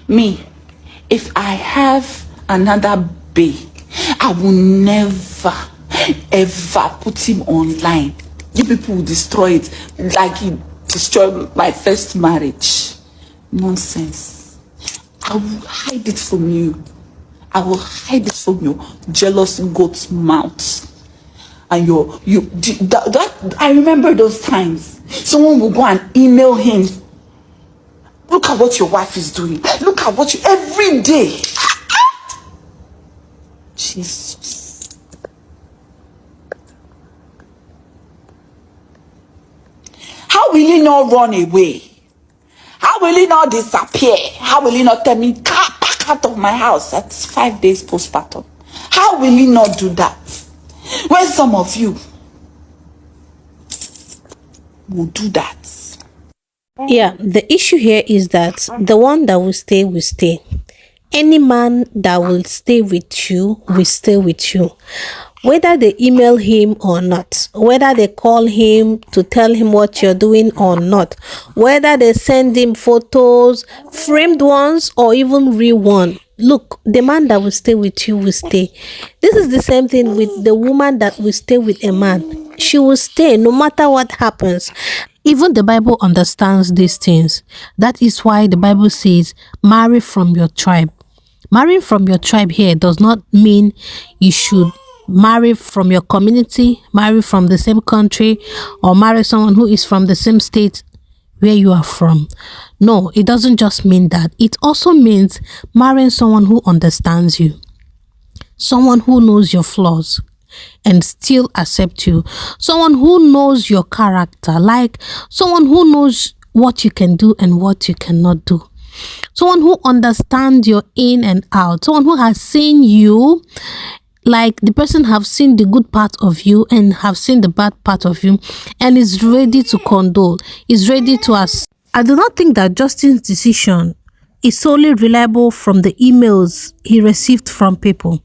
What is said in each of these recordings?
Me, if I have another bae, I will never, ever put him online. You people will destroy it like you destroyed my first marriage. Nonsense. I will hide it from you. I will hide it from your jealous goat's mouth. And I remember those times. Someone will go and email him. Look at what your wife is doing. Look at what every day. Jesus. How will he not run away? How will he not disappear? How will he not tell me, pack out of my house? That's 5 days postpartum. How will he not do that? When some of you will do that. Yeah, the issue here is that the one that will stay will stay. Any man that will stay with you will stay with you. Whether they email him or not, whether they call him to tell him what you're doing or not, whether they send him photos, framed ones or even real one. Look, the man that will stay with you will stay. This is the same thing with the woman that will stay with a man. She will stay no matter what happens. Even the Bible understands these things. That is why the Bible says, marry from your tribe. Marrying from your tribe here does not mean you should marry from your community, marry from the same country, or marry someone who is from the same state where you are from. No, it doesn't just mean that. It also means marrying someone who understands you, someone who knows your flaws and still accept you, someone who knows your character, like someone who knows what you can do and what you cannot do, someone who understands your in and out, someone who has seen you, like the person have seen the good part of you and have seen the bad part of you and is ready to condole, is ready to accept. I do not think that Justin's decision is solely reliable from the emails he received from people.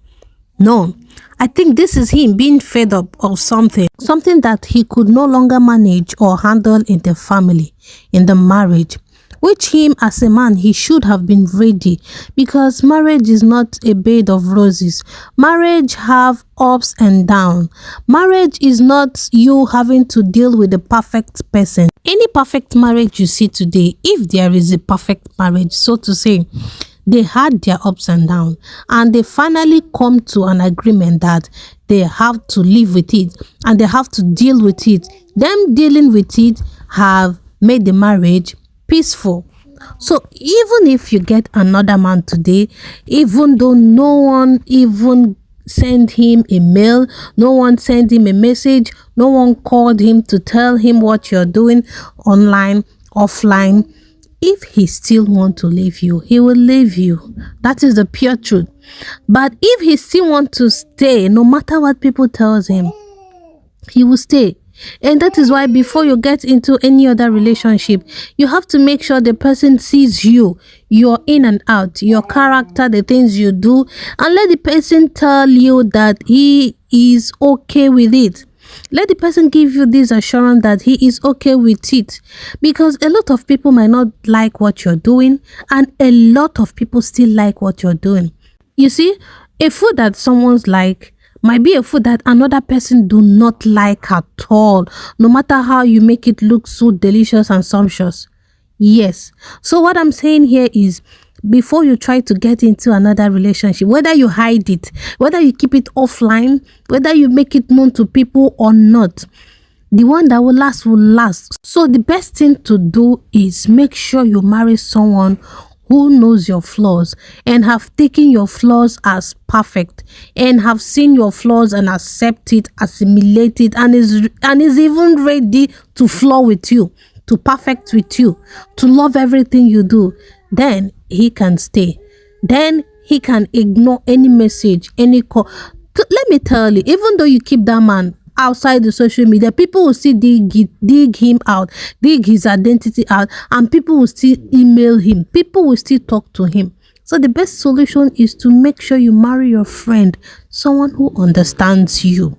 No, I think this is him being fed up of something that he could no longer manage or handle in the family, in the marriage, which him as a man, he should have been ready, because marriage is not a bed of roses. Marriage have ups and downs. Marriage is not you having to deal with the perfect person. Any perfect marriage you see today, if there is a perfect marriage, so to say, they had their ups and downs, and they finally come to an agreement that they have to live with it and they have to deal with it. Them dealing with it have made the marriage peaceful. So even if you get another man today, even though no one even sent him a mail, no one sent him a message, no one called him to tell him what you're doing online, offline, if he still want to leave you, he will leave you. That is the pure truth. But if he still want to stay, no matter what people tells him, he will stay. And that is why before you get into any other relationship, you have to make sure the person sees you, your in and out, your character, the things you do, and let the person tell you that he is okay with it. Let the person give you this assurance that he is okay with it, because a lot of people might not like what you're doing and a lot of people still like what you're doing. You see, a food that someone's like might be a food that another person do not like at all, no matter how you make it look so delicious and sumptuous. Yes. So what I'm saying here is, before you try to get into another relationship, whether you hide it, whether you keep it offline, whether you make it known to people or not, the one that will last will last. So the best thing to do is make sure you marry someone who knows your flaws and have taken your flaws as perfect and have seen your flaws and accept it, assimilate it, and is even ready to flaw with you, to perfect with you, to love everything you do. Then he can stay. Then he can ignore any message, any call. Let me tell you, even though you keep that man outside the social media, people will still dig him out, dig his identity out, and people will still email him, people will still talk to him. So the best solution is to make sure you marry your friend, someone who understands you.